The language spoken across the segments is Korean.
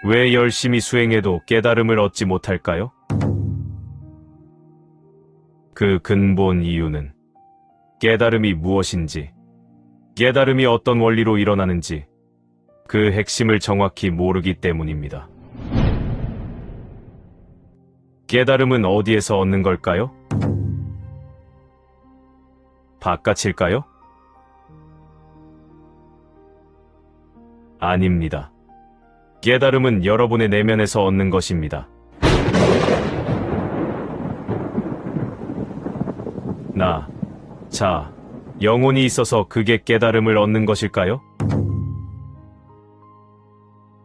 왜 열심히 수행해도 깨달음을 얻지 못할까요? 그 근본 이유는 깨달음이 무엇인지, 깨달음이 어떤 원리로 일어나는지 그 핵심을 정확히 모르기 때문입니다. 깨달음은 어디에서 얻는 걸까요? 바깥일까요? 아닙니다. 깨달음은 여러분의 내면에서 얻는 것입니다. 영혼이 있어서 그게 깨달음을 얻는 것일까요?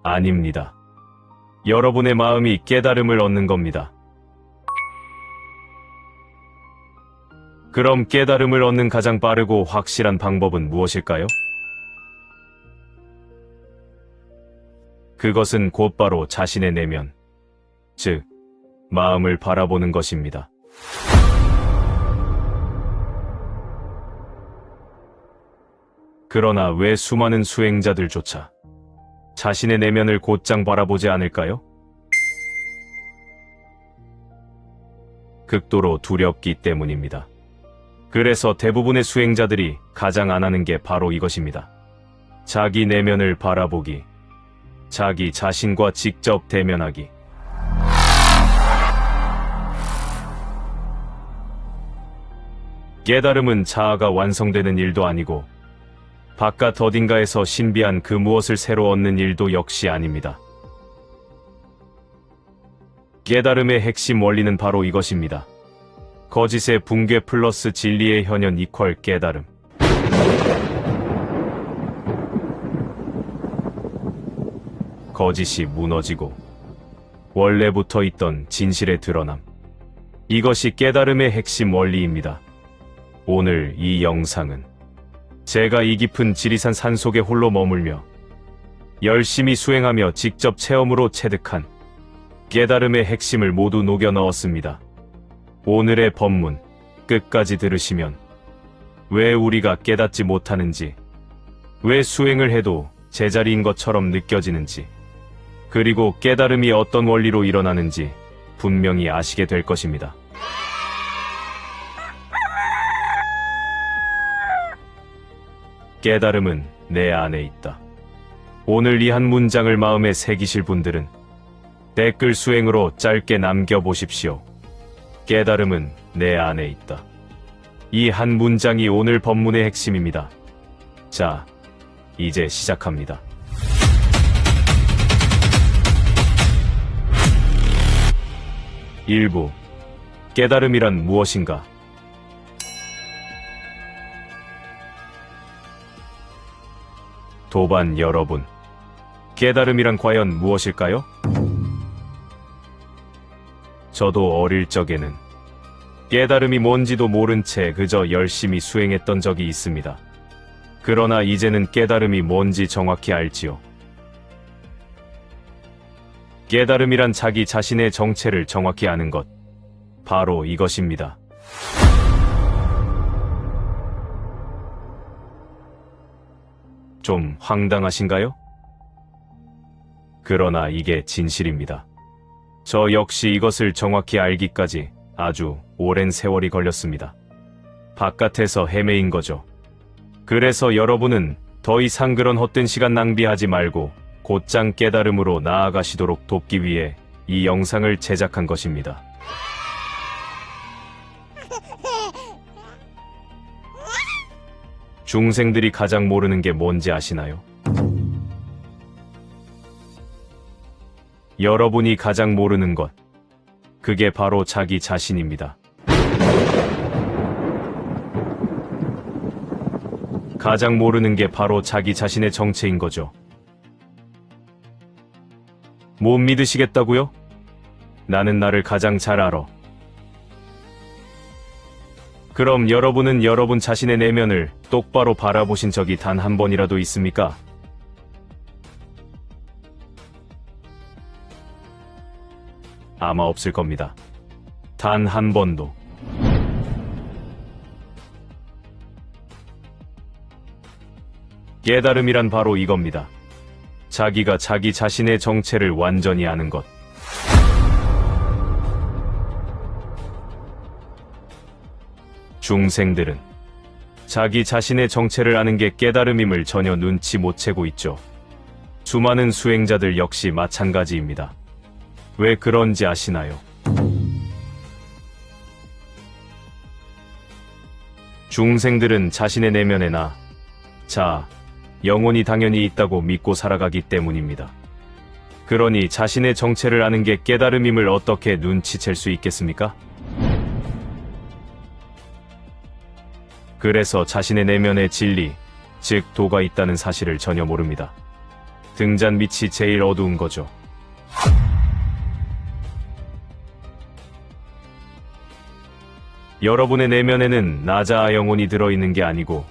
아닙니다. 여러분의 마음이 깨달음을 얻는 겁니다. 그럼 깨달음을 얻는 가장 빠르고 확실한 방법은 무엇일까요? 그것은 곧바로 자신의 내면, 즉, 마음을 바라보는 것입니다. 그러나 왜 수많은 수행자들조차 자신의 내면을 곧장 바라보지 않을까요? 극도로 두렵기 때문입니다. 그래서 대부분의 수행자들이 가장 안 하는 게 바로 이것입니다. 자기 내면을 바라보기, 자기 자신과 직접 대면하기. 깨달음은 자아가 완성되는 일도 아니고 바깥 어딘가에서 신비한 그 무엇을 새로 얻는 일도 역시 아닙니다. 깨달음의 핵심 원리는 바로 이것입니다. 거짓의 붕괴 플러스 진리의 현현 이퀄 깨달음. 거짓이 무너지고 원래부터 있던 진실의 드러남. 이것이 깨달음의 핵심 원리입니다. 오늘 이 영상은 제가 이 깊은 지리산 산속에 홀로 머물며 열심히 수행하며 직접 체험으로 체득한 깨달음의 핵심을 모두 녹여 넣었습니다. 오늘의 법문 끝까지 들으시면 왜 우리가 깨닫지 못하는지, 왜 수행을 해도 제자리인 것처럼 느껴지는지, 그리고 깨달음이 어떤 원리로 일어나는지 분명히 아시게 될 것입니다. 깨달음은 내 안에 있다. 오늘 이 한 문장을 마음에 새기실 분들은 댓글 수행으로 짧게 남겨보십시오. 깨달음은 내 안에 있다. 이 한 문장이 오늘 법문의 핵심입니다. 자, 이제 시작합니다. 일부 깨달음이란 무엇인가? 도반 여러분, 깨달음이란 과연 무엇일까요? 저도 어릴 적에는 깨달음이 뭔지도 모른 채 그저 열심히 수행했던 적이 있습니다. 그러나 이제는 깨달음이 뭔지 정확히 알지요. 깨달음이란 자기 자신의 정체를 정확히 아는 것, 바로 이것입니다. 좀 황당하신가요? 그러나 이게 진실입니다. 저 역시 이것을 정확히 알기까지 아주 오랜 세월이 걸렸습니다. 바깥에서 헤매인 거죠. 그래서 여러분은 더 이상 그런 헛된 시간 낭비하지 말고 곧장 깨달음으로 나아가시도록 돕기 위해 이 영상을 제작한 것입니다. 중생들이 가장 모르는 게 뭔지 아시나요? 여러분이 가장 모르는 것, 그게 바로 자기 자신입니다. 가장 모르는 게 바로 자기 자신의 정체인 거죠. 못 믿으시겠다고요? 나는 나를 가장 잘 알아. 그럼 여러분은 여러분 자신의 내면을 똑바로 바라보신 적이 단 한 번이라도 있습니까? 아마 없을 겁니다. 단 한 번도. 깨달음이란 바로 이겁니다. 자기가 자기 자신의 정체를 완전히 아는 것. 중생들은 자기 자신의 정체를 아는 게 깨달음임을 전혀 눈치 못 채고 있죠. 수많은 수행자들 역시 마찬가지입니다. 왜 그런지 아시나요? 중생들은 자신의 내면에 나, 자, 영혼이 당연히 있다고 믿고 살아가기 때문입니다. 그러니 자신의 정체를 아는 게 깨달음임을 어떻게 눈치챌 수 있겠습니까? 그래서 자신의 내면에 진리, 즉 도가 있다는 사실을 전혀 모릅니다. 등잔 밑이 제일 어두운 거죠. 여러분의 내면에는 나자아 영혼이 들어있는 게 아니고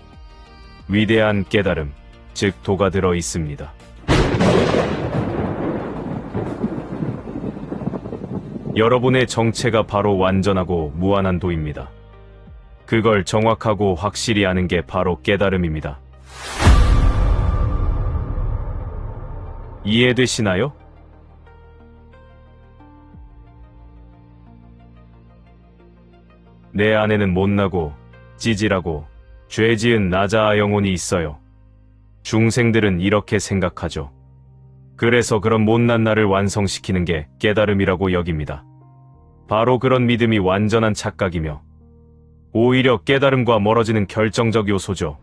위대한 깨달음, 즉 도가 들어 있습니다. 여러분의 정체가 바로 완전하고 무한한 도입니다. 그걸 정확하고 확실히 아는 게 바로 깨달음입니다. 이해되시나요? 내 안에는 못나고 찌질하고 죄 지은 나자아 영혼이 있어요. 중생들은 이렇게 생각하죠. 그래서 그런 못난 나를 완성시키는 게 깨달음이라고 여깁니다. 바로 그런 믿음이 완전한 착각이며 오히려 깨달음과 멀어지는 결정적 요소죠.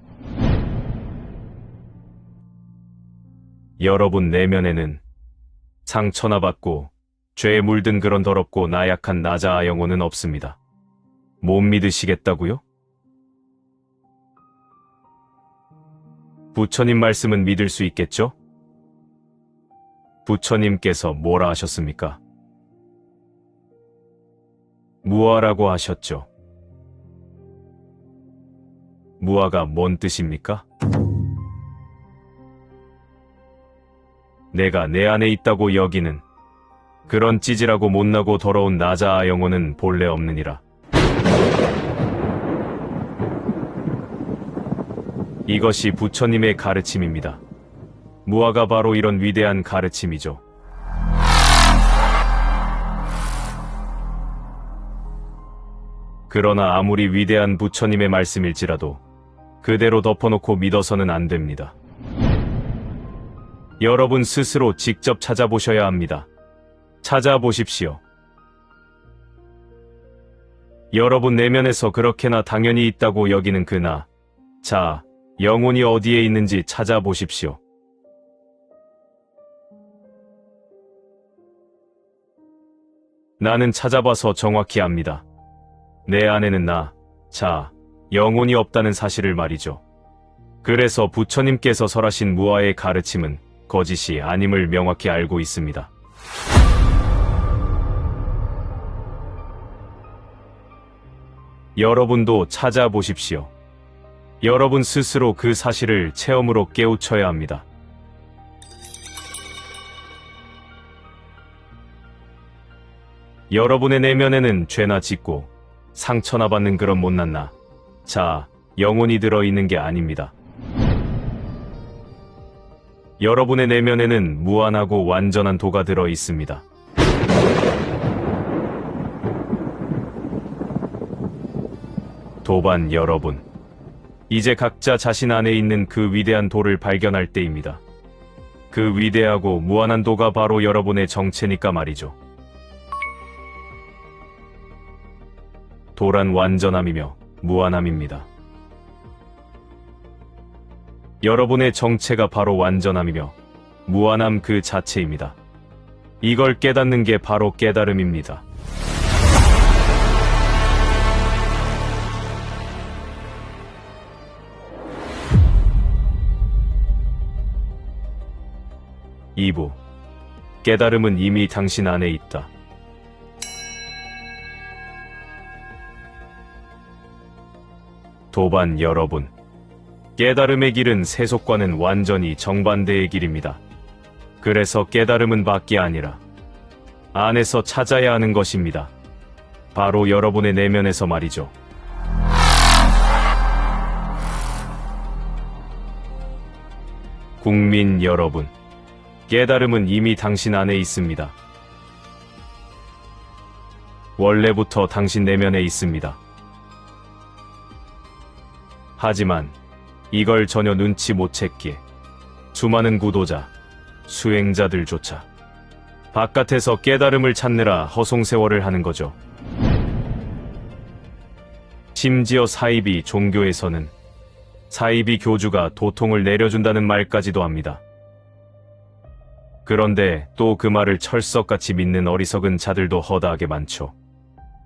여러분 내면에는 상처나 받고 죄에 물든 그런 더럽고 나약한 나자아 영혼은 없습니다. 못 믿으시겠다고요? 부처님 말씀은 믿을 수 있겠죠? 부처님께서 뭐라 하셨습니까? 무아라고 하셨죠. 무아가 뭔 뜻입니까? 내가 내 안에 있다고 여기는 그런 찌질하고 못나고 더러운 나자아 영혼은 본래 없느니라. 이것이 부처님의 가르침입니다. 무아가 바로 이런 위대한 가르침이죠. 그러나 아무리 위대한 부처님의 말씀일지라도 그대로 덮어놓고 믿어서는 안 됩니다. 여러분 스스로 직접 찾아보셔야 합니다. 찾아보십시오. 여러분 내면에서 그렇게나 당연히 있다고 여기는 그 나, 자, 영혼이 어디에 있는지 찾아보십시오. 나는 찾아봐서 정확히 압니다. 내 안에는 나, 자, 영혼이 없다는 사실을 말이죠. 그래서 부처님께서 설하신 무아의 가르침은 거짓이 아님을 명확히 알고 있습니다. 여러분도 찾아보십시오. 여러분 스스로 그 사실을 체험으로 깨우쳐야 합니다. 여러분의 내면에는 죄나 짓고 상처나 받는 그런 못난 나, 자, 영혼이 들어있는 게 아닙니다. 여러분의 내면에는 무한하고 완전한 도가 들어있습니다. 도반 여러분, 이제 각자 자신 안에 있는 그 위대한 도를 발견할 때입니다. 그 위대하고 무한한 도가 바로 여러분의 정체니까 말이죠. 도란 완전함이며 무한함입니다. 여러분의 정체가 바로 완전함이며 무한함 그 자체입니다. 이걸 깨닫는 게 바로 깨달음입니다. (2부) 깨달음은 이미 당신 안에 있다. 도반 여러분, 깨달음의 길은 세속과는 완전히 정반대의 길입니다. 그래서 깨달음은 밖이 아니라 안에서 찾아야 하는 것입니다. 바로 여러분의 내면에서 말이죠. 국민 여러분, 깨달음은 이미 당신 안에 있습니다. 원래부터 당신 내면에 있습니다. 하지만 이걸 전혀 눈치 못 챘기에 수많은 구도자, 수행자들조차 바깥에서 깨달음을 찾느라 허송세월을 하는 거죠. 심지어 사이비 종교에서는 사이비 교주가 도통을 내려준다는 말까지도 합니다. 그런데 또 그 말을 철석같이 믿는 어리석은 자들도 허다하게 많죠.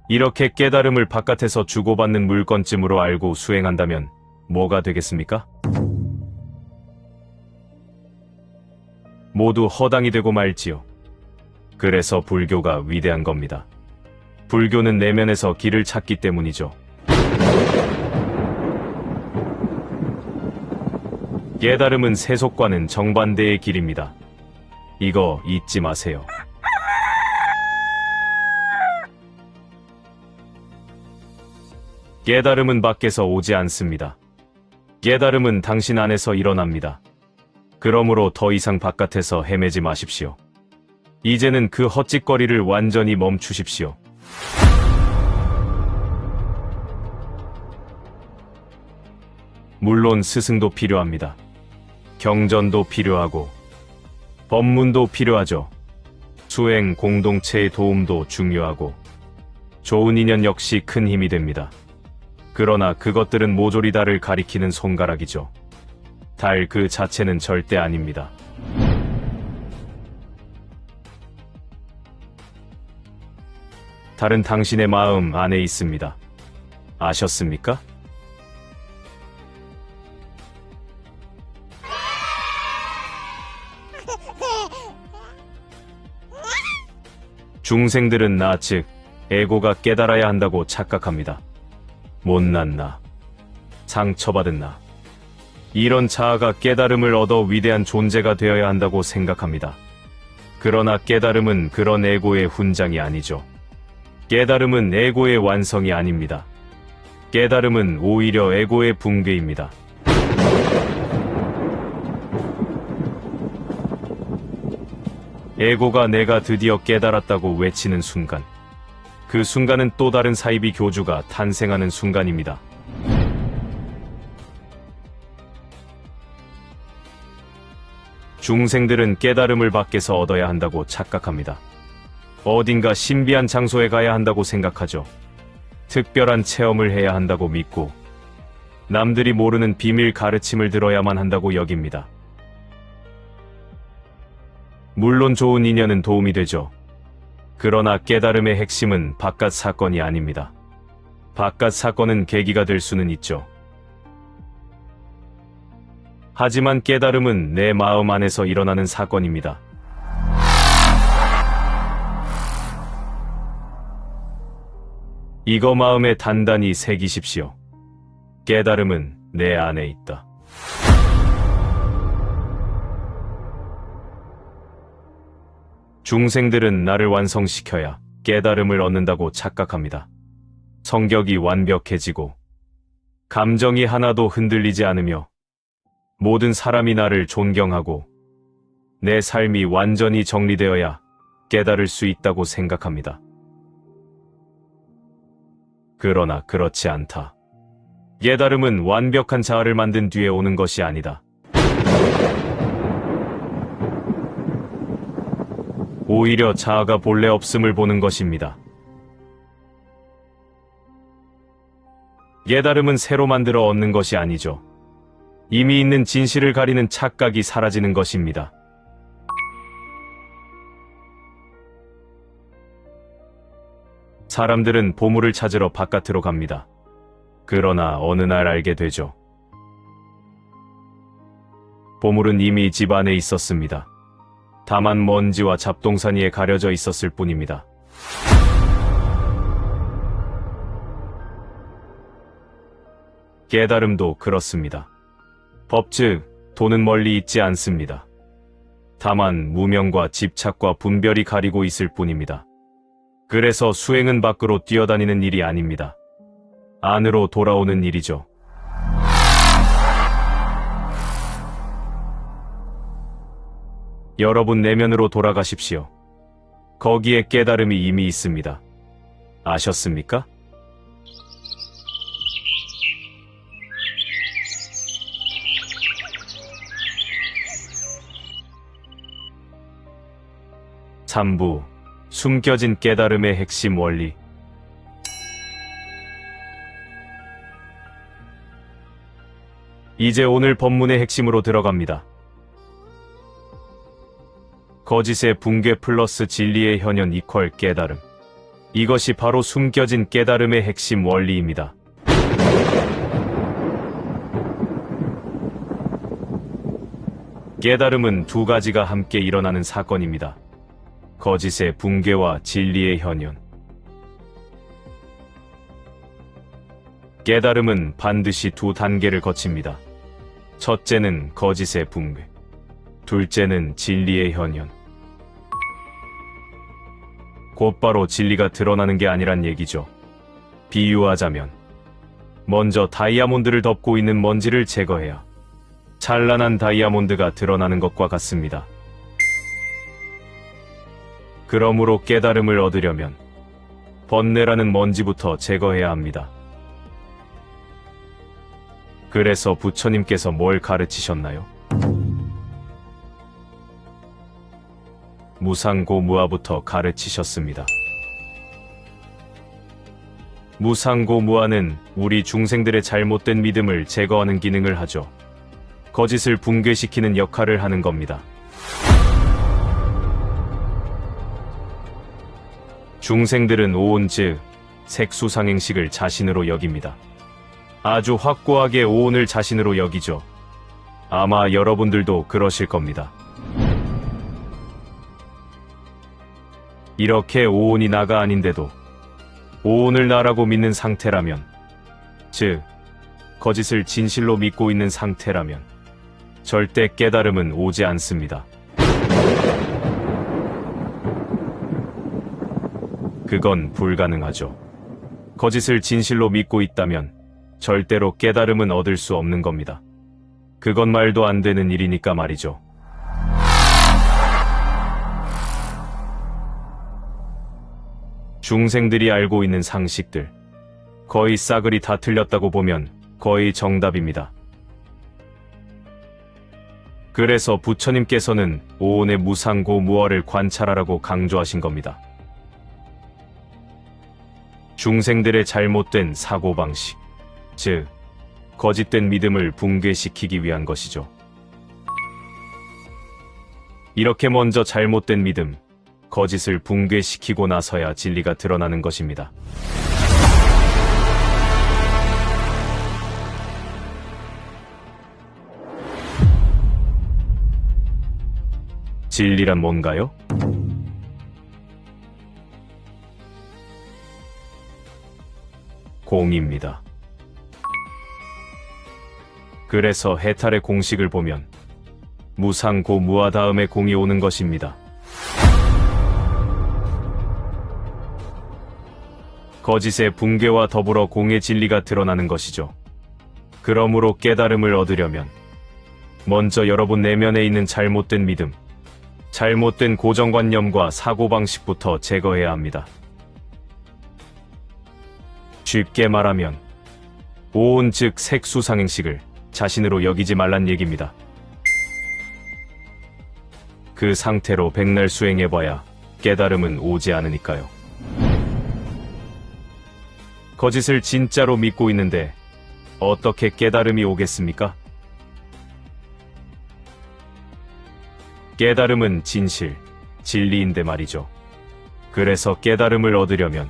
이렇게 깨달음을 바깥에서 주고받는 물건쯤으로 알고 수행한다면 뭐가 되겠습니까? 모두 허당이 되고 말지요. 그래서 불교가 위대한 겁니다. 불교는 내면에서 길을 찾기 때문이죠. 깨달음은 세속과는 정반대의 길입니다. 이거 잊지 마세요. 깨달음은 밖에서 오지 않습니다. 깨달음은 당신 안에서 일어납니다. 그러므로 더 이상 바깥에서 헤매지 마십시오. 이제는 그 헛짓거리를 완전히 멈추십시오. 물론 스승도 필요합니다. 경전도 필요하고 법문도 필요하죠. 수행 공동체의 도움도 중요하고 좋은 인연 역시 큰 힘이 됩니다. 그러나 그것들은 모조리 달을 가리키는 손가락이죠. 달 그 자체는 절대 아닙니다. 달은 당신의 마음 안에 있습니다. 아셨습니까? 중생들은 나 즉 에고가 깨달아야 한다고 착각합니다. 못난 나, 상처받은 나, 이런 자아가 깨달음을 얻어 위대한 존재가 되어야 한다고 생각합니다. 그러나 깨달음은 그런 에고의 훈장이 아니죠. 깨달음은 에고의 완성이 아닙니다. 깨달음은 오히려 에고의 붕괴입니다. 에고가 내가 드디어 깨달았다고 외치는 순간, 그 순간은 또 다른 사이비 교주가 탄생하는 순간입니다. 중생들은 깨달음을 밖에서 얻어야 한다고 착각합니다. 어딘가 신비한 장소에 가야 한다고 생각하죠. 특별한 체험을 해야 한다고 믿고 남들이 모르는 비밀 가르침을 들어야만 한다고 여깁니다. 물론 좋은 인연은 도움이 되죠. 그러나 깨달음의 핵심은 바깥 사건이 아닙니다. 바깥 사건은 계기가 될 수는 있죠. 하지만 깨달음은 내 마음 안에서 일어나는 사건입니다. 이거 마음에 단단히 새기십시오. 깨달음은 내 안에 있다. 중생들은 나를 완성시켜야 깨달음을 얻는다고 착각합니다. 성격이 완벽해지고 감정이 하나도 흔들리지 않으며 모든 사람이 나를 존경하고 내 삶이 완전히 정리되어야 깨달을 수 있다고 생각합니다. 그러나 그렇지 않다. 깨달음은 완벽한 자아를 만든 뒤에 오는 것이 아니다. 오히려 자아가 본래 없음을 보는 것입니다. 깨달음은 새로 만들어 얻는 것이 아니죠. 이미 있는 진실을 가리는 착각이 사라지는 것입니다. 사람들은 보물을 찾으러 바깥으로 갑니다. 그러나 어느 날 알게 되죠. 보물은 이미 집 안에 있었습니다. 다만 먼지와 잡동사니에 가려져 있었을 뿐입니다. 깨달음도 그렇습니다. 법 즉, 돈은 멀리 있지 않습니다. 다만 무명과 집착과 분별이 가리고 있을 뿐입니다. 그래서 수행은 밖으로 뛰어다니는 일이 아닙니다. 안으로 돌아오는 일이죠. 여러분 내면으로 돌아가십시오. 거기에 깨달음이 이미 있습니다. 아셨습니까? (3부) 숨겨진 깨달음의 핵심 원리. 이제 오늘 법문의 핵심으로 들어갑니다. 거짓의 붕괴 플러스 진리의 현현 이퀄 깨달음. 이것이 바로 숨겨진 깨달음의 핵심 원리입니다. 깨달음은 두 가지가 함께 일어나는 사건입니다. 거짓의 붕괴와 진리의 현현. 깨달음은 반드시 두 단계를 거칩니다. 첫째는 거짓의 붕괴, 둘째는 진리의 현현. 곧바로 진리가 드러나는 게 아니란 얘기죠. 비유하자면 먼저 다이아몬드를 덮고 있는 먼지를 제거해야 찬란한 다이아몬드가 드러나는 것과 같습니다. 그러므로 깨달음을 얻으려면 번뇌라는 먼지부터 제거해야 합니다. 그래서 부처님께서 뭘 가르치셨나요? 무상고무아부터 가르치셨습니다. 무상고무아는 우리 중생들의 잘못된 믿음을 제거하는 기능을 하죠. 거짓을 붕괴시키는 역할을 하는 겁니다. 중생들은 오온 즉 색수상행식을 자신으로 여깁니다. 아주 확고하게 오온을 자신으로 여기죠. 아마 여러분들도 그러실 겁니다. 이렇게 오온이 나가 아닌데도 오온을 나라고 믿는 상태라면, 즉 거짓을 진실로 믿고 있는 상태라면 절대 깨달음은 오지 않습니다. 그건 불가능하죠. 거짓을 진실로 믿고 있다면 절대로 깨달음은 얻을 수 없는 겁니다. 그건 말도 안 되는 일이니까 말이죠. 중생들이 알고 있는 상식들, 거의 싸그리 다 틀렸다고 보면 거의 정답입니다. 그래서 부처님께서는 오온의 무상고무아를 관찰하라고 강조하신 겁니다. 중생들의 잘못된 사고방식, 즉 거짓된 믿음을 붕괴시키기 위한 것이죠. 이렇게 먼저 잘못된 믿음, 거짓을 붕괴시키고 나서야 진리가 드러나는 것입니다. 진리란 뭔가요? 공입니다. 그래서 해탈의 공식을 보면 무상고무아 다음에 공이 오는 것입니다. 거짓의 붕괴와 더불어 공의 진리가 드러나는 것이죠. 그러므로 깨달음을 얻으려면 먼저 여러분 내면에 있는 잘못된 믿음, 잘못된 고정관념과 사고방식부터 제거해야 합니다. 쉽게 말하면 오온 즉 색수상행식을 자신으로 여기지 말란 얘기입니다. 그 상태로 백날 수행해봐야 깨달음은 오지 않으니까요. 거짓을 진짜로 믿고 있는데 어떻게 깨달음이 오겠습니까? 깨달음은 진실, 진리인데 말이죠. 그래서 깨달음을 얻으려면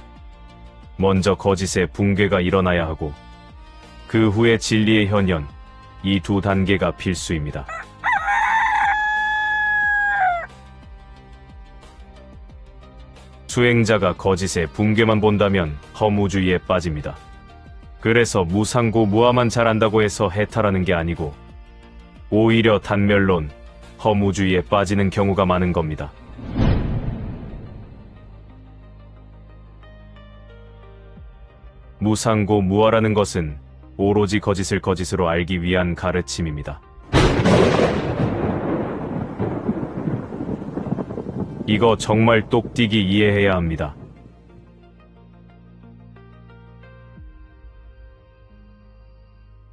먼저 거짓의 붕괴가 일어나야 하고 그 후에 진리의 현현, 이 두 단계가 필수입니다. 수행자가 거짓의 붕괴만 본다면 허무주의에 빠집니다. 그래서 무상고무아만 잘한다고 해서 해탈하는 게 아니고 오히려 단멸론, 허무주의에 빠지는 경우가 많은 겁니다. 무상고무아라는 것은 오로지 거짓을 거짓으로 알기 위한 가르침입니다. 이거 정말 똑띠기 이해해야 합니다.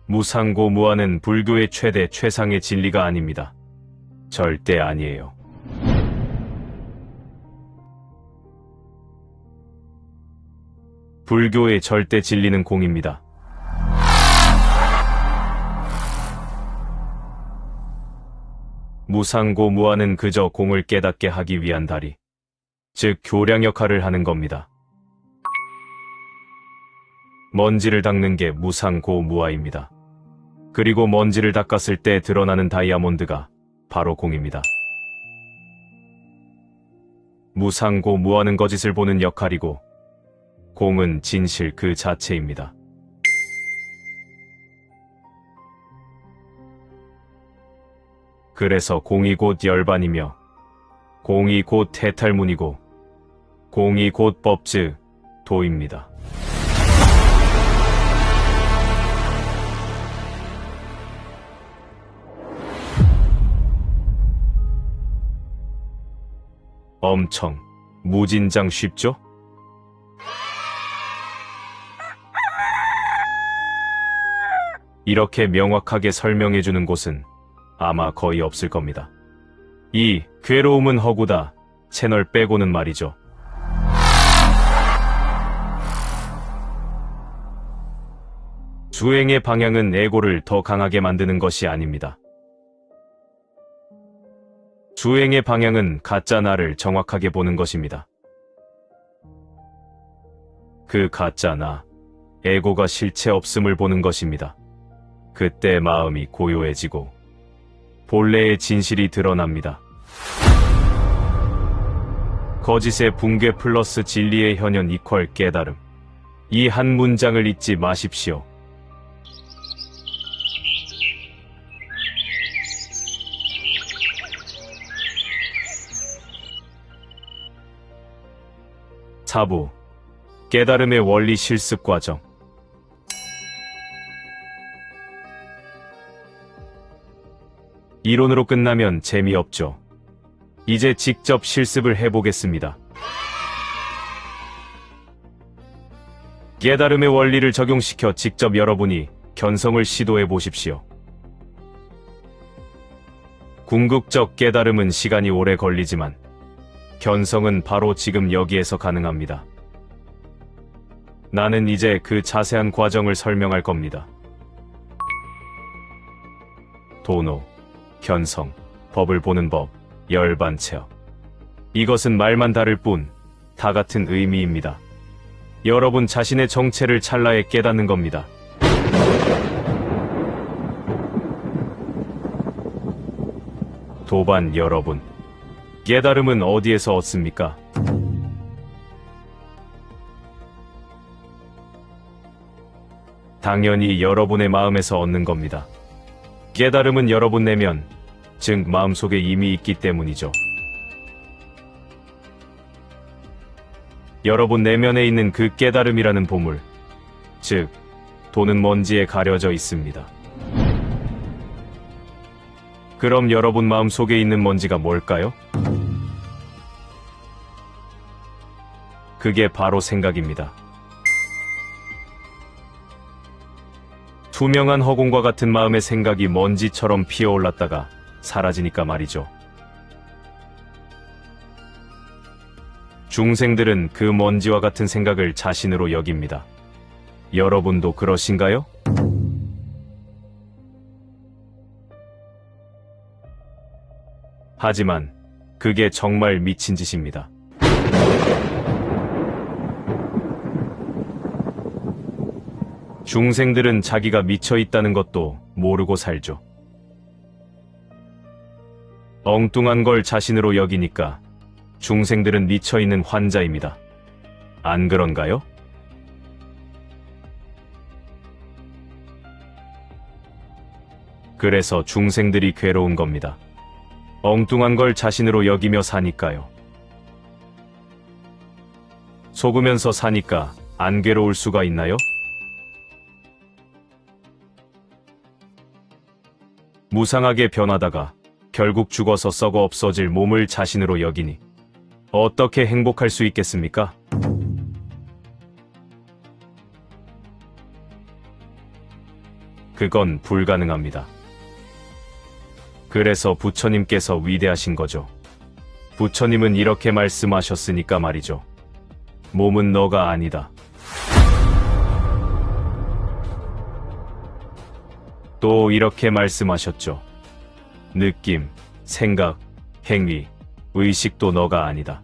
무상고무아는 불교의 최대 최상의 진리가 아닙니다. 절대 아니에요. 불교의 절대 진리는 공입니다. 무상고무아는 그저 공을 깨닫게 하기 위한 다리, 즉 교량 역할을 하는 겁니다. 먼지를 닦는 게 무상고무아입니다. 그리고 먼지를 닦았을 때 드러나는 다이아몬드가 바로 공입니다. 무상고무아는 거짓을 보는 역할이고 공은 진실 그 자체입니다. 그래서 공이 곧 열반이며 공이 곧 해탈문이고 공이 곧 법즉 도입니다. 엄청 무진장 쉽죠? 이렇게 명확하게 설명해주는 곳은 아마 거의 없을 겁니다. 이 괴로움은 허구다 채널 빼고는 말이죠. 주행의 방향은 에고를 더 강하게 만드는 것이 아닙니다. 주행의 방향은 가짜 나를 정확하게 보는 것입니다. 그 가짜 나, 에고가 실체 없음을 보는 것입니다. 그때 마음이 고요해지고 본래의 진실이 드러납니다. 거짓의 붕괴 플러스 진리의 현현 이퀄 깨달음. 이 한 문장을 잊지 마십시오. 사부, 깨달음의 원리 실습 과정. 이론으로 끝나면 재미없죠. 이제 직접 실습을 해보겠습니다. 깨달음의 원리를 적용시켜 직접 여러분이 견성을 시도해 보십시오. 궁극적 깨달음은 시간이 오래 걸리지만 견성은 바로 지금 여기에서 가능합니다. 나는 이제 그 자세한 과정을 설명할 겁니다. 도노, 견성, 법을 보는 법, 열반체어. 이것은 말만 다를 뿐 다 같은 의미입니다. 여러분 자신의 정체를 찰나에 깨닫는 겁니다. 도반 여러분, 깨달음은 어디에서 얻습니까? 당연히 여러분의 마음에서 얻는 겁니다. 깨달음은 여러분 내면, 즉 마음속에 이미 있기 때문이죠. 여러분 내면에 있는 그 깨달음이라는 보물, 즉 도는 먼지에 가려져 있습니다. 그럼 여러분 마음속에 있는 먼지가 뭘까요? 그게 바로 생각입니다. 투명한 허공과 같은 마음의 생각이 먼지처럼 피어올랐다가 사라지니까 말이죠. 중생들은 그 먼지와 같은 생각을 자신으로 여깁니다. 여러분도 그러신가요? 하지만 그게 정말 미친 짓입니다. 중생들은 자기가 미쳐 있다는 것도 모르고 살죠. 엉뚱한 걸 자신으로 여기니까 중생들은 미쳐 있는 환자입니다. 안 그런가요? 그래서 중생들이 괴로운 겁니다. 엉뚱한 걸 자신으로 여기며 사니까요. 속으면서 사니까 안 괴로울 수가 있나요? 무상하게 변하다가 결국 죽어서 썩어 없어질 몸을 자신으로 여기니 어떻게 행복할 수 있겠습니까? 그건 불가능합니다. 그래서 부처님께서 위대하신 거죠. 부처님은 이렇게 말씀하셨으니까 말이죠. 몸은 너가 아니다. 또 이렇게 말씀하셨죠. 느낌, 생각, 행위, 의식도 너가 아니다.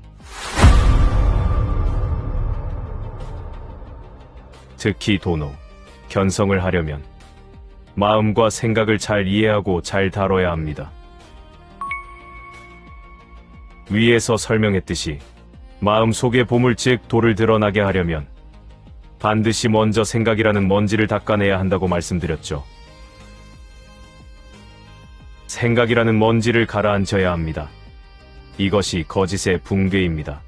특히 도노, 견성을 하려면 마음과 생각을 잘 이해하고 잘 다뤄야 합니다. 위에서 설명했듯이 마음 속의 보물 즉 도를 드러나게 하려면 반드시 먼저 생각이라는 먼지를 닦아내야 한다고 말씀드렸죠. 생각이라는 먼지를 가라앉혀야 합니다. 이것이 거짓의 붕괴입니다.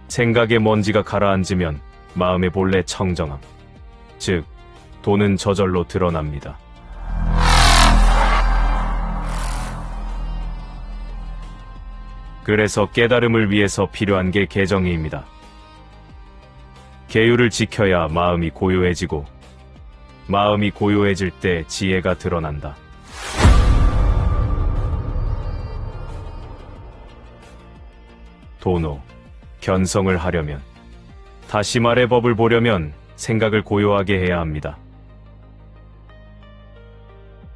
생각의 먼지가 가라앉으면 마음의 본래 청정함, 즉 도는 저절로 드러납니다. 그래서 깨달음을 위해서 필요한 게 개정의입니다. 계율을 지켜야 마음이 고요해지고 마음이 고요해질 때 지혜가 드러난다. 도노, 견성을 하려면, 다시 말해 법을 보려면 생각을 고요하게 해야 합니다.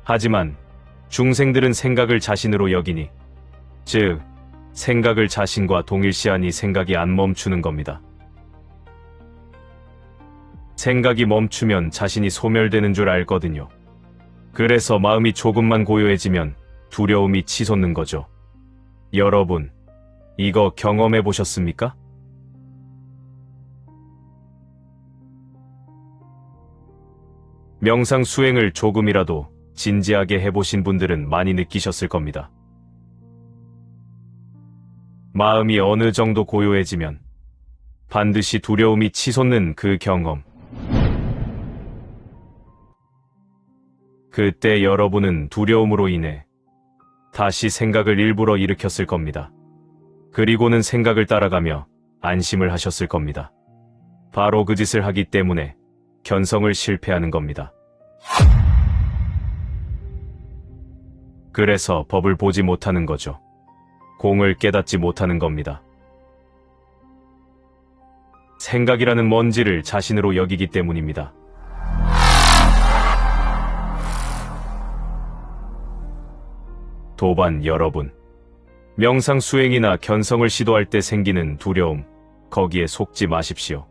하지만 중생들은 생각을 자신으로 여기니, 즉 생각을 자신과 동일시하니 생각이 안 멈추는 겁니다. 생각이 멈추면 자신이 소멸되는 줄 알거든요. 그래서 마음이 조금만 고요해지면 두려움이 치솟는 거죠. 여러분, 이거 경험해 보셨습니까? 명상 수행을 조금이라도 진지하게 해보신 분들은 많이 느끼셨을 겁니다. 마음이 어느 정도 고요해지면 반드시 두려움이 치솟는 그 경험. 그때 여러분은 두려움으로 인해 다시 생각을 일부러 일으켰을 겁니다. 그리고는 생각을 따라가며 안심을 하셨을 겁니다. 바로 그 짓을 하기 때문에 견성을 실패하는 겁니다. 그래서 법을 보지 못하는 거죠. 공을 깨닫지 못하는 겁니다. 생각이라는 먼지를 자신으로 여기기 때문입니다. 도반 여러분, 명상 수행이나 견성을 시도할 때 생기는 두려움, 거기에 속지 마십시오.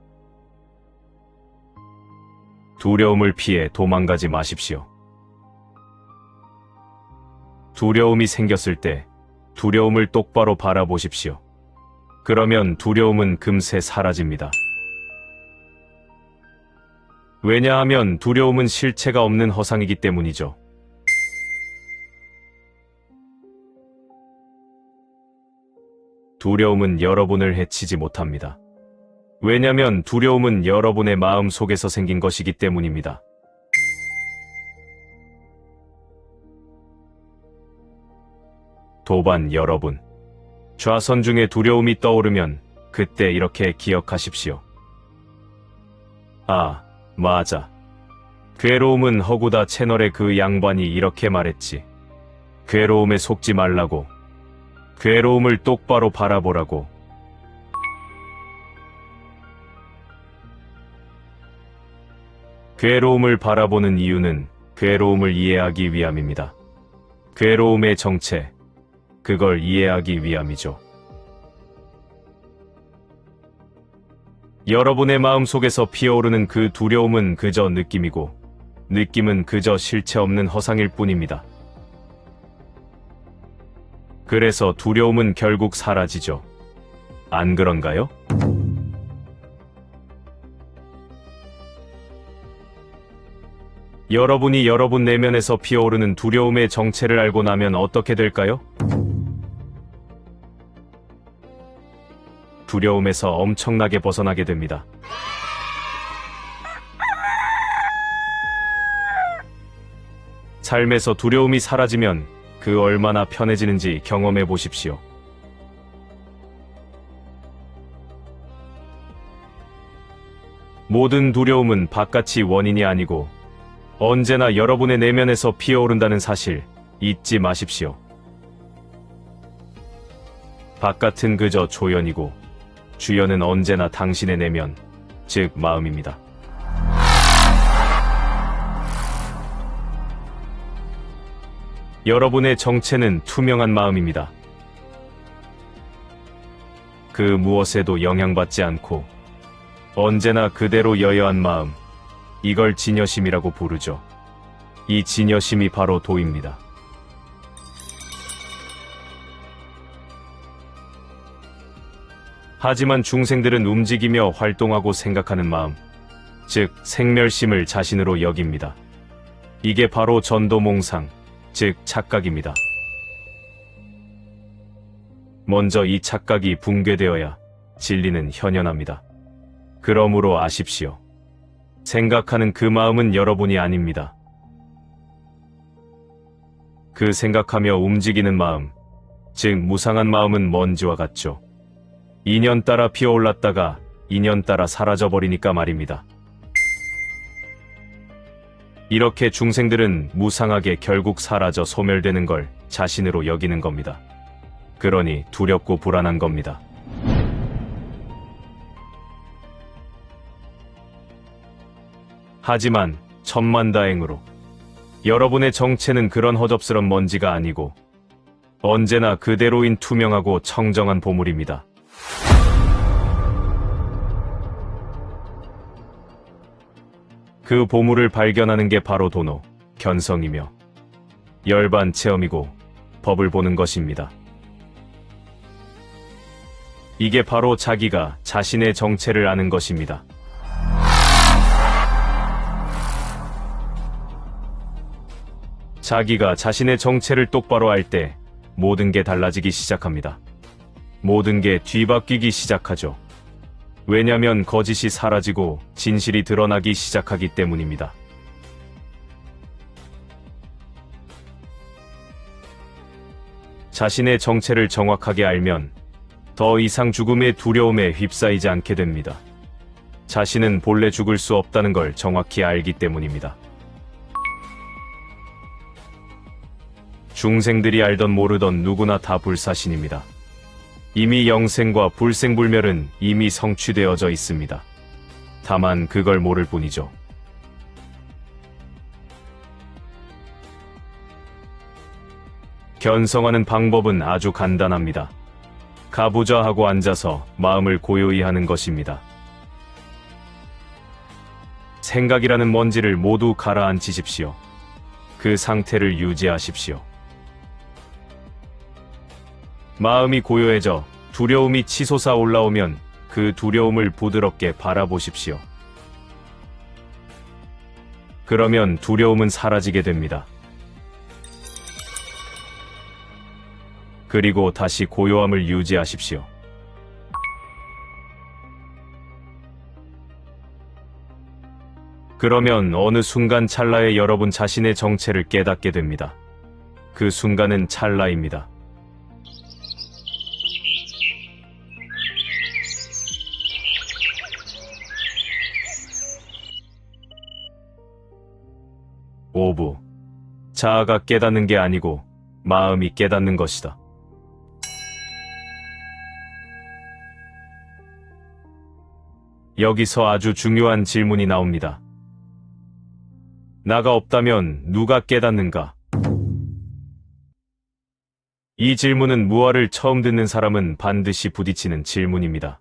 두려움을 피해 도망가지 마십시오. 두려움이 생겼을 때 두려움을 똑바로 바라보십시오. 그러면 두려움은 금세 사라집니다. 왜냐하면 두려움은 실체가 없는 허상이기 때문이죠. 두려움은 여러분을 해치지 못합니다. 왜냐하면 두려움은 여러분의 마음 속에서 생긴 것이기 때문입니다. 도반 여러분, 좌선 중에 두려움이 떠오르면 그때 이렇게 기억하십시오. 아, 맞아. 괴로움은 허구다 채널의 그 양반이 이렇게 말했지. 괴로움에 속지 말라고. 괴로움을 똑바로 바라보라고. 괴로움을 바라보는 이유는 괴로움을 이해하기 위함입니다. 괴로움의 정체, 그걸 이해하기 위함이죠. 여러분의 마음 속에서 피어오르는 그 두려움은 그저 느낌이고, 느낌은 그저 실체 없는 허상일 뿐입니다. 그래서 두려움은 결국 사라지죠. 안 그런가요? 여러분이 여러분 내면에서 피어오르는 두려움의 정체를 알고 나면 어떻게 될까요? 두려움에서 엄청나게 벗어나게 됩니다. 삶에서 두려움이 사라지면 그 얼마나 편해지는지 경험해 보십시오. 모든 두려움은 바깥이 원인이 아니고 언제나 여러분의 내면에서 피어오른다는 사실 잊지 마십시오. 바깥은 그저 조연이고 주연은 언제나 당신의 내면, 즉 마음입니다. 여러분의 정체는 투명한 마음입니다. 그 무엇에도 영향받지 않고 언제나 그대로 여여한 마음, 이걸 진여심이라고 부르죠. 이 진여심이 바로 도입니다. 하지만 중생들은 움직이며 활동하고 생각하는 마음, 즉 생멸심을 자신으로 여깁니다. 이게 바로 전도몽상, 즉 착각입니다. 먼저 이 착각이 붕괴되어야 진리는 현현합니다. 그러므로 아십시오. 생각하는 그 마음은 여러분이 아닙니다. 그 생각하며 움직이는 마음, 즉 무상한 마음은 먼지와 같죠. 인연 따라 피어올랐다가 인연 따라 사라져버리니까 말입니다. 이렇게 중생들은 무상하게 결국 사라져 소멸되는 걸 자신으로 여기는 겁니다. 그러니 두렵고 불안한 겁니다. 하지만 천만다행으로 여러분의 정체는 그런 허접스런 먼지가 아니고 언제나 그대로인 투명하고 청정한 보물입니다. 그 보물을 발견하는 게 바로 도노, 견성이며 열반 체험이고 법을 보는 것입니다. 이게 바로 자기가 자신의 정체를 아는 것입니다. 자기가 자신의 정체를 똑바로 알 때 모든 게 달라지기 시작합니다. 모든 게 뒤바뀌기 시작하죠. 왜냐면 거짓이 사라지고 진실이 드러나기 시작하기 때문입니다. 자신의 정체를 정확하게 알면 더 이상 죽음의 두려움에 휩싸이지 않게 됩니다. 자신은 본래 죽을 수 없다는 걸 정확히 알기 때문입니다. 중생들이 알던 모르던 누구나 다 불사신입니다. 이미 영생과 불생불멸은 이미 성취되어져 있습니다. 다만 그걸 모를 뿐이죠. 견성하는 방법은 아주 간단합니다. 가보자 하고 앉아서 마음을 고요히 하는 것입니다. 생각이라는 먼지를 모두 가라앉히십시오. 그 상태를 유지하십시오. 마음이 고요해져 두려움이 치솟아 올라오면 그 두려움을 부드럽게 바라보십시오. 그러면 두려움은 사라지게 됩니다. 그리고 다시 고요함을 유지하십시오. 그러면 어느 순간 찰나에 여러분 자신의 정체를 깨닫게 됩니다. 그 순간은 찰나입니다. 오부. 자아가 깨닫는 게 아니고 마음이 깨닫는 것이다. 여기서 아주 중요한 질문이 나옵니다. 나가 없다면 누가 깨닫는가? 이 질문은 무아를 처음 듣는 사람은 반드시 부딪히는 질문입니다.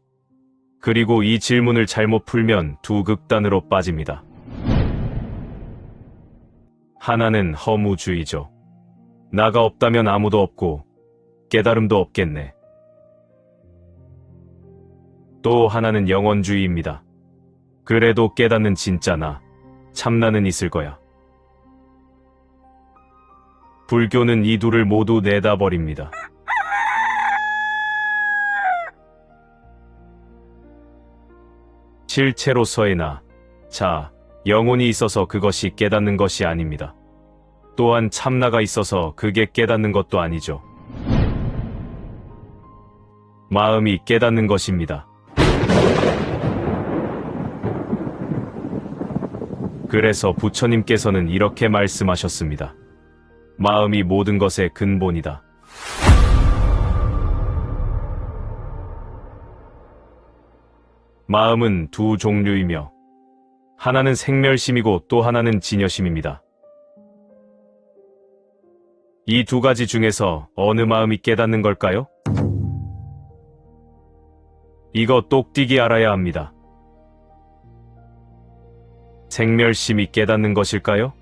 그리고 이 질문을 잘못 풀면 두 극단으로 빠집니다. 하나는 허무주의죠. 나가 없다면 아무도 없고 깨달음도 없겠네. 또 하나는 영원주의입니다. 그래도 깨닫는 진짜 나, 참나는 있을 거야. 불교는 이 둘을 모두 내다버립니다. 실체로서의 나, 자, 영혼이 있어서 그것이 깨닫는 것이 아닙니다. 또한 참나가 있어서 그게 깨닫는 것도 아니죠. 마음이 깨닫는 것입니다. 그래서 부처님께서는 이렇게 말씀하셨습니다. 마음이 모든 것의 근본이다. 마음은 두 종류이며 하나는 생멸심이고 또 하나는 진여심입니다. 이 두 가지 중에서 어느 마음이 깨닫는 걸까요? 이거 똑띠기 알아야 합니다. 생멸심이 깨닫는 것일까요?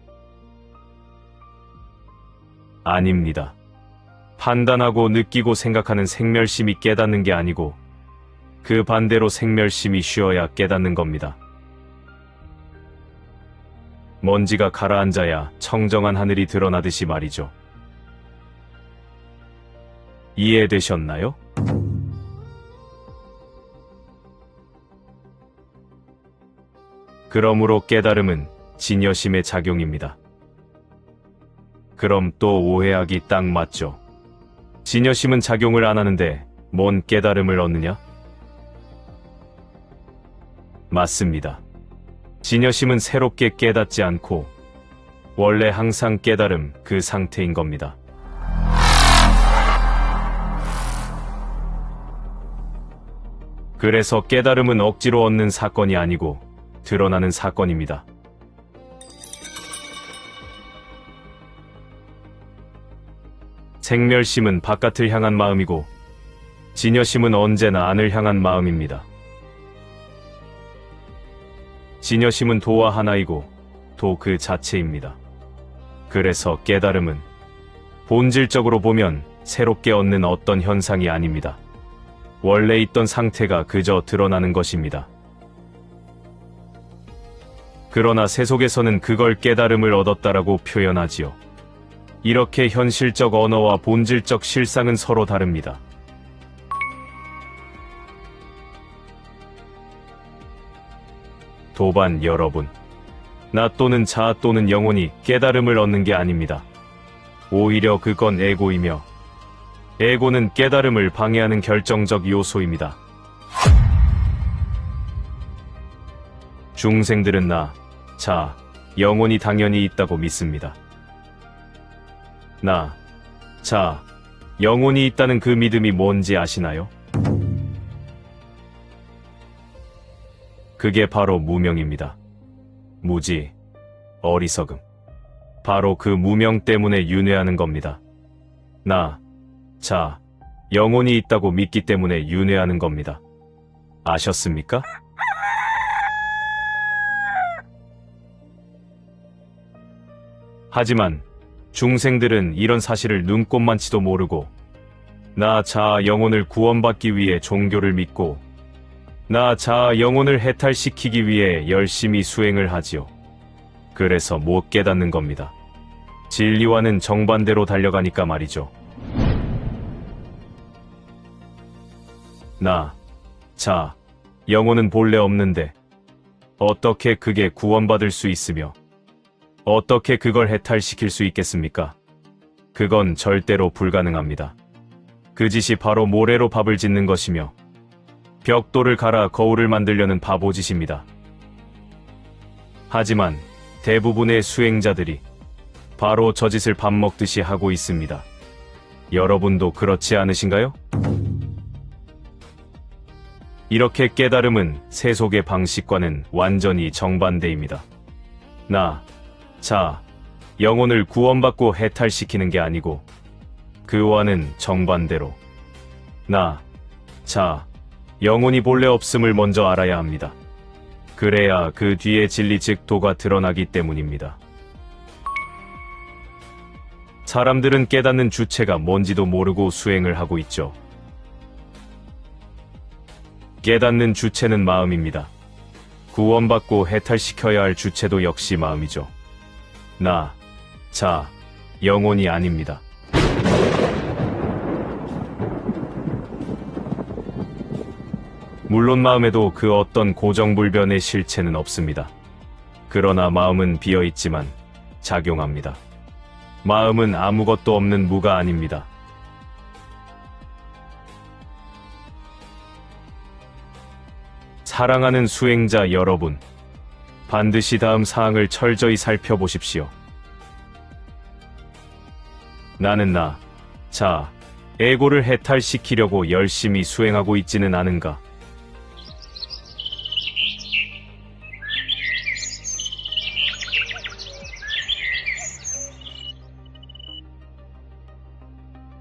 아닙니다. 판단하고 느끼고 생각하는 생멸심이 깨닫는 게 아니고 그 반대로 생멸심이 쉬어야 깨닫는 겁니다. 먼지가 가라앉아야 청정한 하늘이 드러나듯이 말이죠. 이해되셨나요? 그러므로 깨달음은 진여심의 작용입니다. 그럼 또 오해하기 딱 맞죠. 진여심은 작용을 안 하는데 뭔 깨달음을 얻느냐? 맞습니다. 진여심은 새롭게 깨닫지 않고 원래 항상 깨달음 그 상태인 겁니다. 그래서 깨달음은 억지로 얻는 사건이 아니고 드러나는 사건입니다. 생멸심은 바깥을 향한 마음이고 진여심은 언제나 안을 향한 마음입니다. 진여심은 도와 하나이고 도 그 자체입니다. 그래서 깨달음은 본질적으로 보면 새롭게 얻는 어떤 현상이 아닙니다. 원래 있던 상태가 그저 드러나는 것입니다. 그러나 세속에서는 그걸 깨달음을 얻었다라고 표현하지요. 이렇게 현실적 언어와 본질적 실상은 서로 다릅니다. 도반 여러분, 나 또는 자 또는 영혼이 깨달음을 얻는 게 아닙니다. 오히려 그건 에고이며 에고는 깨달음을 방해하는 결정적 요소입니다. 중생들은 나, 자, 영혼이 당연히 있다고 믿습니다. 나, 자, 영혼이 있다는 그 믿음이 뭔지 아시나요? 그게 바로 무명입니다. 무지, 어리석음. 바로 그 무명 때문에 윤회하는 겁니다. 나, 자, 영혼이 있다고 믿기 때문에 윤회하는 겁니다. 아셨습니까? 하지만 중생들은 이런 사실을 눈꼽만치도 모르고 나, 자, 영혼을 구원받기 위해 종교를 믿고 나, 자, 영혼을 해탈시키기 위해 열심히 수행을 하지요. 그래서 못 깨닫는 겁니다. 진리와는 정반대로 달려가니까 말이죠. 나, 자, 영혼은 본래 없는데 어떻게 그게 구원받을 수 있으며 어떻게 그걸 해탈시킬 수 있겠습니까? 그건 절대로 불가능합니다. 그 짓이 바로 모래로 밥을 짓는 것이며 벽돌을 갈아 거울을 만들려는 바보짓입니다. 하지만 대부분의 수행자들이 바로 저 짓을 밥 먹듯이 하고 있습니다. 여러분도 그렇지 않으신가요? 이렇게 깨달음은 세속의 방식과는 완전히 정반대입니다. 나, 자, 영혼을 구원받고 해탈시키는 게 아니고 그와는 정반대로 나, 자, 영혼이 본래 없음을 먼저 알아야 합니다. 그래야 그 뒤에 진리 즉 도가 드러나기 때문입니다. 사람들은 깨닫는 주체가 뭔지도 모르고 수행을 하고 있죠. 깨닫는 주체는 마음입니다. 구원받고 해탈시켜야 할 주체도 역시 마음이죠. 나, 자, 영혼이 아닙니다. 물론 마음에도 그 어떤 고정불변의 실체는 없습니다. 그러나 마음은 비어있지만 작용합니다. 마음은 아무것도 없는 무가 아닙니다. 사랑하는 수행자 여러분, 반드시 다음 사항을 철저히 살펴보십시오. 나는 에고를 해탈시키려고 열심히 수행하고 있지는 않은가?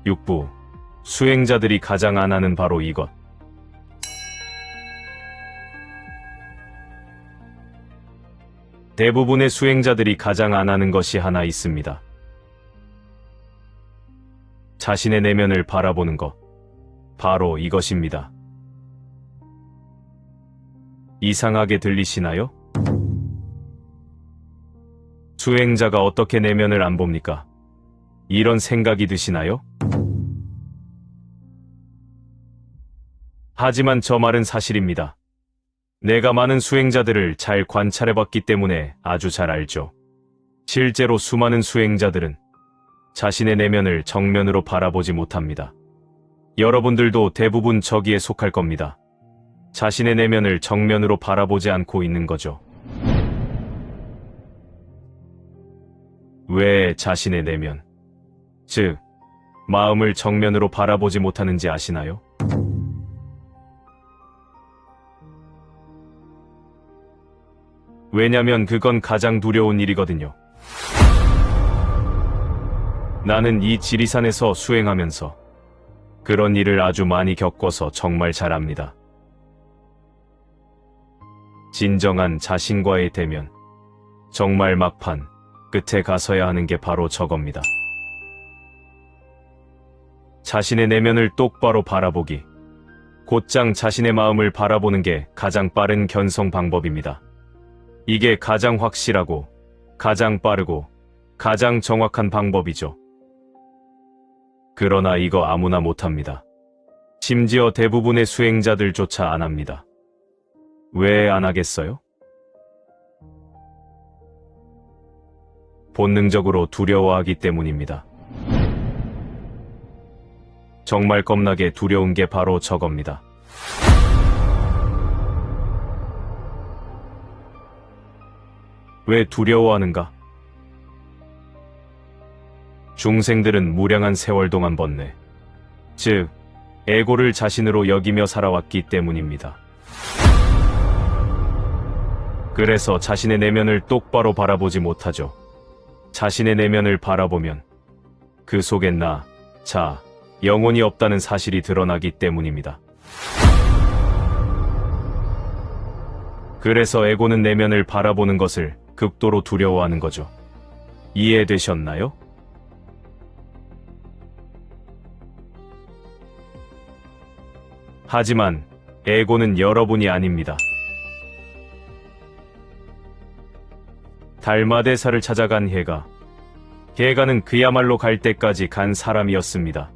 육부, 수행자들이 가장 안 하는 바로 이것. 대부분의 수행자들이 가장 안 하는 것이 하나 있습니다. 자신의 내면을 바라보는 것. 바로 이것입니다. 이상하게 들리시나요? 수행자가 어떻게 내면을 안 봅니까? 이런 생각이 드시나요? 하지만 저 말은 사실입니다. 내가 많은 수행자들을 잘 관찰해봤기 때문에 아주 잘 알죠. 실제로 수많은 수행자들은 자신의 내면을 정면으로 바라보지 못합니다. 여러분들도 대부분 저기에 속할 겁니다. 자신의 내면을 정면으로 바라보지 않고 있는 거죠. 왜 자신의 내면, 즉, 마음을 정면으로 바라보지 못하는지 아시나요? 왜냐면 그건 가장 두려운 일이거든요. 나는 이 지리산에서 수행하면서 그런 일을 아주 많이 겪어서 정말 잘 압니다. 진정한 자신과의 대면, 정말 막판, 끝에 가서야 하는 게 바로 저겁니다. 자신의 내면을 똑바로 바라보기, 곧장 자신의 마음을 바라보는 게 가장 빠른 견성 방법입니다. 이게 가장 확실하고, 가장 빠르고, 가장 정확한 방법이죠. 그러나 이거 아무나 못합니다. 심지어 대부분의 수행자들조차 안 합니다. 왜 안 하겠어요? 본능적으로 두려워하기 때문입니다. 정말 겁나게 두려운 게 바로 저겁니다. 왜 두려워하는가? 중생들은 무량한 세월 동안 번뇌, 즉 에고를 자신으로 여기며 살아왔기 때문입니다. 그래서 자신의 내면을 똑바로 바라보지 못하죠. 자신의 내면을 바라보면 그 속엔 영혼이 없다는 사실이 드러나기 때문입니다. 그래서 에고는 내면을 바라보는 것을 극도로 두려워하는 거죠. 이해되셨나요? 하지만 에고는 여러분이 아닙니다. 달마대사를 찾아간 해가는 그야말로 갈 때까지 간 사람이었습니다.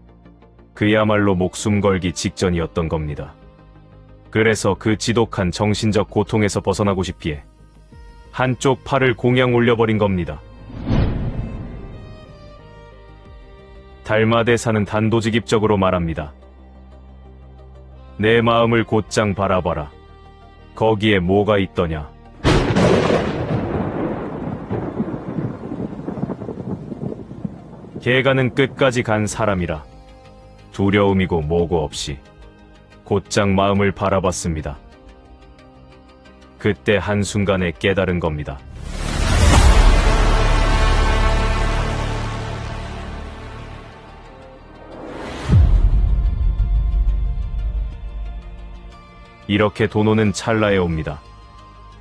그야말로 목숨 걸기 직전이었던 겁니다. 그래서 그 지독한 정신적 고통에서 벗어나고 싶기에 한쪽 팔을 공양 올려버린 겁니다. 달마대사는 단도직입적으로 말합니다. 내 마음을 곧장 바라봐라. 거기에 뭐가 있더냐? 개가는 끝까지 간 사람이라 두려움이고 뭐고 없이 곧장 마음을 바라봤습니다. 그때 한순간에 깨달은 겁니다. 이렇게 도노는 찰나에 옵니다.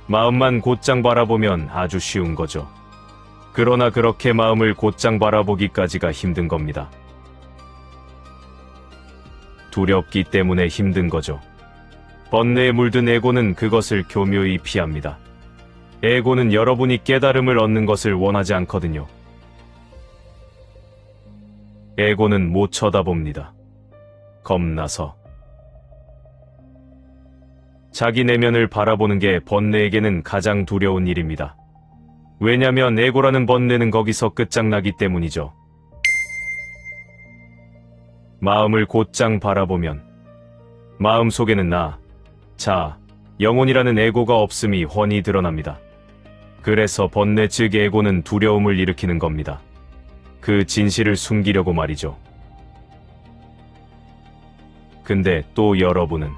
마음만 곧장 바라보면 아주 쉬운 거죠. 그러나 그렇게 마음을 곧장 바라보기까지가 힘든 겁니다. 두렵기 때문에 힘든 거죠. 번뇌에 물든 에고는 그것을 교묘히 피합니다. 에고는 여러분이 깨달음을 얻는 것을 원하지 않거든요. 에고는 못 쳐다봅니다. 겁나서. 자기 내면을 바라보는 게 번뇌에게는 가장 두려운 일입니다. 왜냐면 에고라는 번뇌는 거기서 끝장나기 때문이죠. 마음을 곧장 바라보면 마음 속에는 영혼이라는 에고가 없음이 훤히 드러납니다. 그래서 번뇌 즉 에고는 두려움을 일으키는 겁니다. 그 진실을 숨기려고 말이죠. 근데 또 여러분은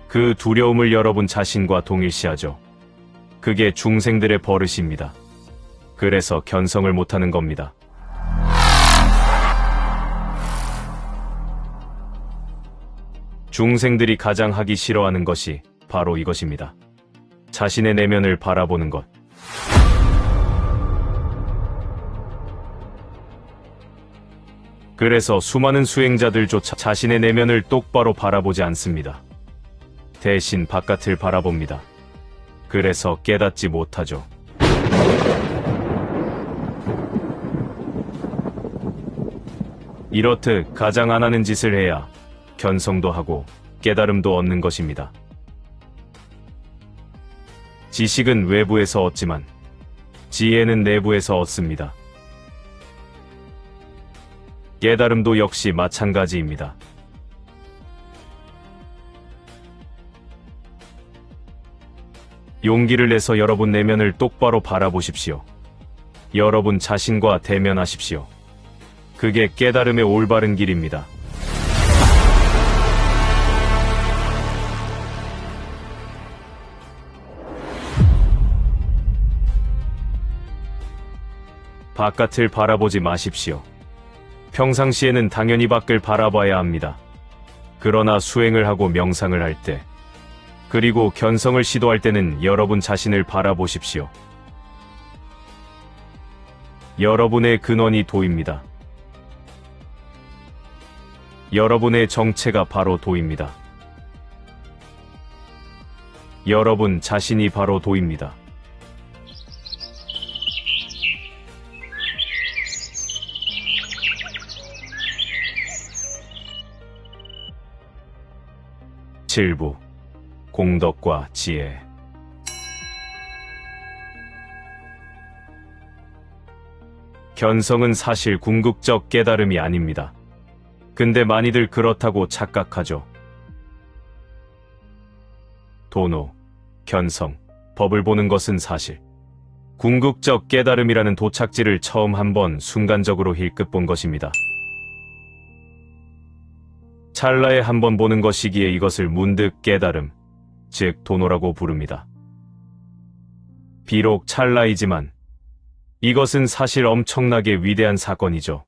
그 두려움을 여러분 자신과 동일시하죠. 그게 중생들의 버릇입니다. 그래서 견성을 못하는 겁니다. 중생들이 가장 하기 싫어하는 것이 바로 이것입니다. 자신의 내면을 바라보는 것. 그래서 수많은 수행자들조차 자신의 내면을 똑바로 바라보지 않습니다. 대신 바깥을 바라봅니다. 그래서 깨닫지 못하죠. 이렇듯 가장 안 하는 짓을 해야 견성도 하고 깨달음도 얻는 것입니다. 지식은 외부에서 얻지만 지혜는 내부에서 얻습니다. 깨달음도 역시 마찬가지입니다. 용기를 내서 여러분 내면을 똑바로 바라보십시오. 여러분 자신과 대면하십시오. 그게 깨달음의 올바른 길입니다. 바깥을 바라보지 마십시오. 평상시에는 당연히 밖을 바라봐야 합니다. 그러나 수행을 하고 명상을 할 때, 그리고 견성을 시도할 때는 여러분 자신을 바라보십시오. 여러분의 근원이 도입니다. 여러분의 정체가 바로 도입니다. 여러분 자신이 바로 도입니다. 칠부 공덕과 지혜. 견성은 사실 궁극적 깨달음이 아닙니다. 근데 많이들 그렇다고 착각하죠. 도노, 견성, 법을 보는 것은 사실 궁극적 깨달음이라는 도착지를 처음 한번 순간적으로 힐끗 본 것입니다. 찰나에 한번 보는 것이기에 이것을 문득 깨달음, 즉 도노라고 부릅니다. 비록 찰나이지만 이것은 사실 엄청나게 위대한 사건이죠.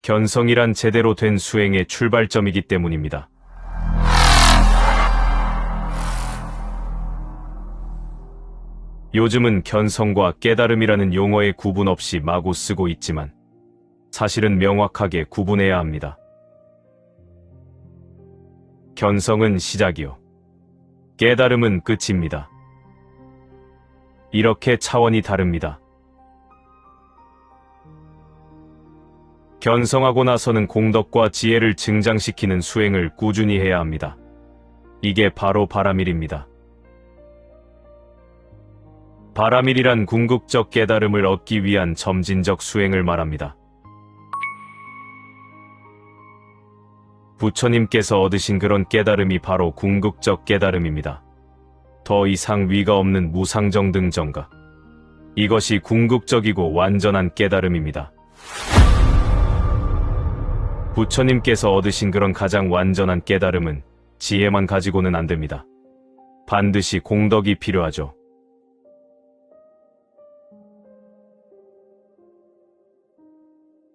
견성이란 제대로 된 수행의 출발점이기 때문입니다. 요즘은 견성과 깨달음이라는 용어의 구분 없이 마구 쓰고 있지만 사실은 명확하게 구분해야 합니다. 견성은 시작이요. 깨달음은 끝입니다. 이렇게 차원이 다릅니다. 견성하고 나서는 공덕과 지혜를 증장시키는 수행을 꾸준히 해야 합니다. 이게 바로 바라밀입니다. 바라밀이란 궁극적 깨달음을 얻기 위한 점진적 수행을 말합니다. 부처님께서 얻으신 그런 깨달음이 바로 궁극적 깨달음입니다. 더 이상 위가 없는 무상정등정가. 이것이 궁극적이고 완전한 깨달음입니다. 부처님께서 얻으신 그런 가장 완전한 깨달음은 지혜만 가지고는 안 됩니다. 반드시 공덕이 필요하죠.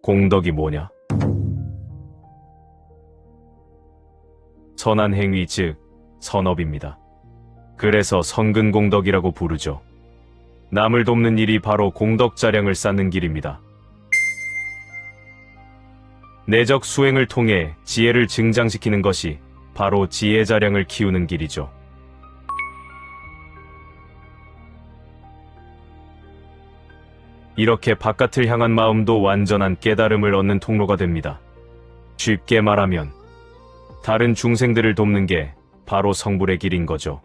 공덕이 뭐냐? 선한 행위 즉 선업입니다. 그래서 선근공덕이라고 부르죠. 남을 돕는 일이 바로 공덕자량을 쌓는 길입니다. 내적 수행을 통해 지혜를 증장시키는 것이 바로 지혜자량을 키우는 길이죠. 이렇게 바깥을 향한 마음도 완전한 깨달음을 얻는 통로가 됩니다. 쉽게 말하면 다른 중생들을 돕는 게 바로 성불의 길인 거죠.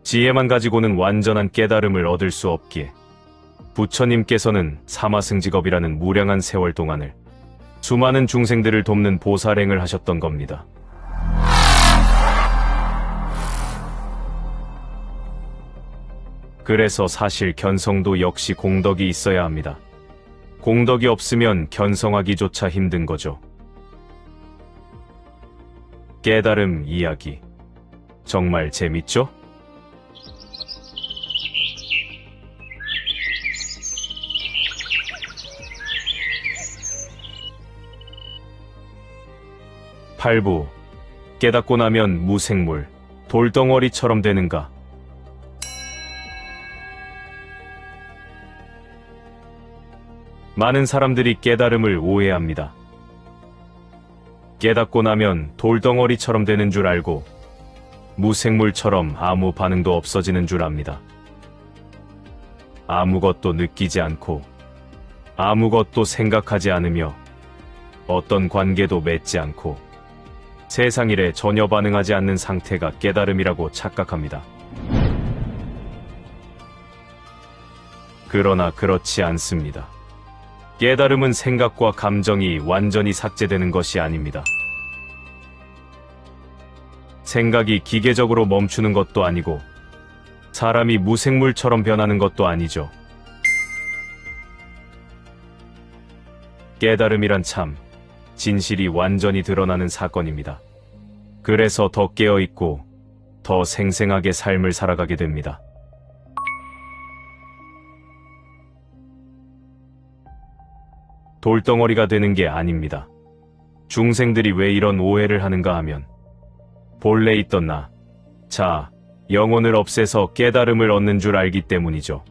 지혜만 가지고는 완전한 깨달음을 얻을 수 없기에 부처님께서는 사마승직업이라는 무량한 세월 동안을 수많은 중생들을 돕는 보살행을 하셨던 겁니다. 그래서 사실 견성도 역시 공덕이 있어야 합니다. 공덕이 없으면 견성하기조차 힘든 거죠. 깨달음 이야기. 정말 재밌죠? 팔부. 깨닫고 나면 무생물, 돌덩어리처럼 되는가? 많은 사람들이 깨달음을 오해합니다. 깨닫고 나면 돌덩어리처럼 되는 줄 알고 무생물처럼 아무 반응도 없어지는 줄 압니다. 아무것도 느끼지 않고 아무것도 생각하지 않으며 어떤 관계도 맺지 않고 세상 일에 전혀 반응하지 않는 상태가 깨달음이라고 착각합니다. 그러나 그렇지 않습니다. 깨달음은 생각과 감정이 완전히 삭제되는 것이 아닙니다. 생각이 기계적으로 멈추는 것도 아니고 사람이 무생물처럼 변하는 것도 아니죠. 깨달음이란 참 진실이 완전히 드러나는 사건입니다. 그래서 더 깨어있고 더 생생하게 삶을 살아가게 됩니다. 돌덩어리가 되는 게 아닙니다. 중생들이 왜 이런 오해를 하는가 하면 본래 있던 나, 자, 영혼을 없애서 깨달음을 얻는 줄 알기 때문이죠.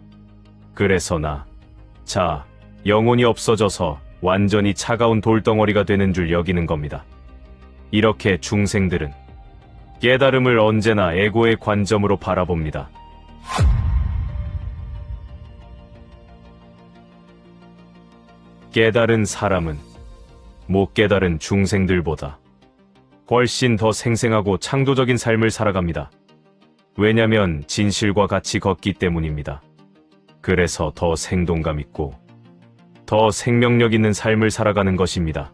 그래서 나, 자, 영혼이 없어져서 완전히 차가운 돌덩어리가 되는 줄 여기는 겁니다. 이렇게 중생들은 깨달음을 언제나 에고의 관점으로 바라봅니다. 깨달은 사람은 못 깨달은 중생들보다 훨씬 더 생생하고 창조적인 삶을 살아갑니다. 왜냐면 진실과 같이 걷기 때문입니다. 그래서 더 생동감 있고 더 생명력 있는 삶을 살아가는 것입니다.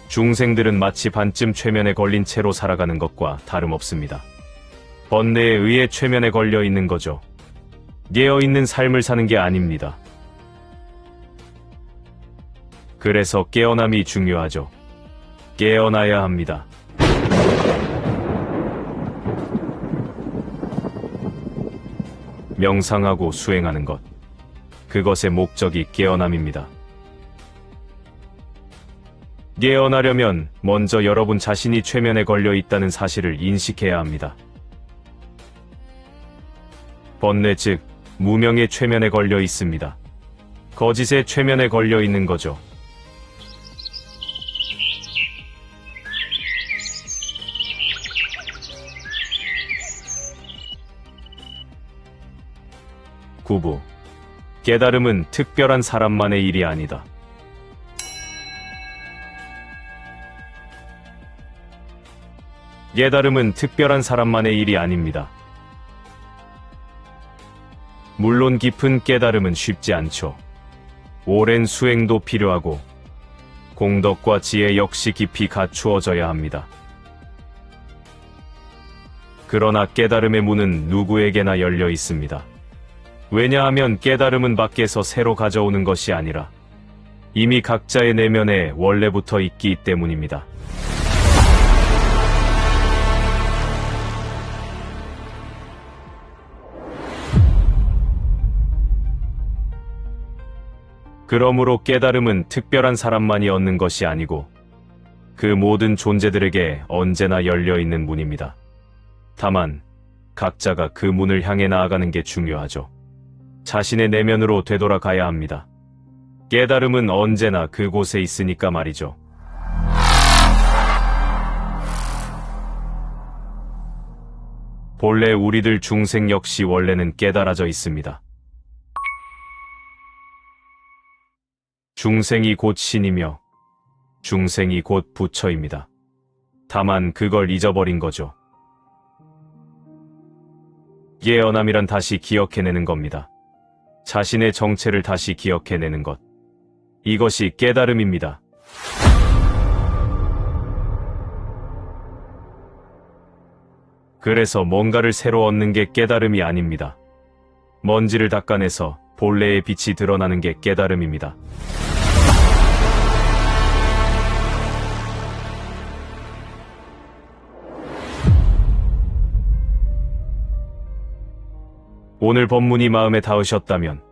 중생들은 마치 반쯤 최면에 걸린 채로 살아가는 것과 다름없습니다. 번뇌에 의해 최면에 걸려 있는 거죠. 깨어있는 삶을 사는 게 아닙니다. 그래서 깨어남이 중요하죠. 깨어나야 합니다. 명상하고 수행하는 것, 그것의 목적이 깨어남입니다. 깨어나려면 먼저 여러분 자신이 최면에 걸려 있다는 사실을 인식해야 합니다. 번뇌 즉 무명의 최면에 걸려 있습니다. 거짓의 최면에 걸려 있는 거죠. 구부. 깨달음은 특별한 사람만의 일이 아니다. 깨달음은 특별한 사람만의 일이 아닙니다. 물론 깊은 깨달음은 쉽지 않죠. 오랜 수행도 필요하고 공덕과 지혜 역시 깊이 갖추어져야 합니다. 그러나 깨달음의 문은 누구에게나 열려 있습니다. 왜냐하면 깨달음은 밖에서 새로 가져오는 것이 아니라 이미 각자의 내면에 원래부터 있기 때문입니다. 그러므로 깨달음은 특별한 사람만이 얻는 것이 아니고 그 모든 존재들에게 언제나 열려 있는 문입니다. 다만 각자가 그 문을 향해 나아가는 게 중요하죠. 자신의 내면으로 되돌아가야 합니다. 깨달음은 언제나 그곳에 있으니까 말이죠. 본래 우리들 중생 역시 원래는 깨달아져 있습니다. 중생이 곧 신이며 중생이 곧 부처입니다. 다만 그걸 잊어버린 거죠. 깨어남이란 다시 기억해내는 겁니다. 자신의 정체를 다시 기억해내는 것. 이것이 깨달음입니다. 그래서 뭔가를 새로 얻는 게 깨달음이 아닙니다. 먼지를 닦아내서 본래의 빛이 드러나는 게 깨달음입니다. 오늘 법문이 마음에 닿으셨다면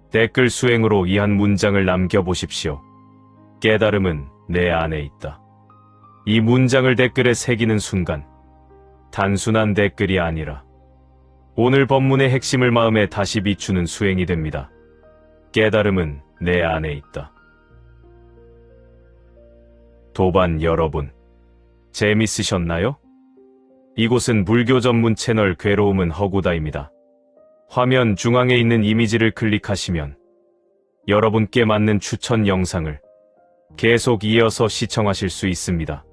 댓글 수행으로 이 한 문장을 남겨보십시오. 깨달음은 내 안에 있다. 이 문장을 댓글에 새기는 순간 단순한 댓글이 아니라 오늘 법문의 핵심을 마음에 다시 비추는 수행이 됩니다. 깨달음은 내 안에 있다. 도반 여러분, 재밌으셨나요? 이곳은 불교 전문 채널 괴로움은 허구다입니다. 화면 중앙에 있는 이미지를 클릭하시면 여러분께 맞는 추천 영상을 계속 이어서 시청하실 수 있습니다.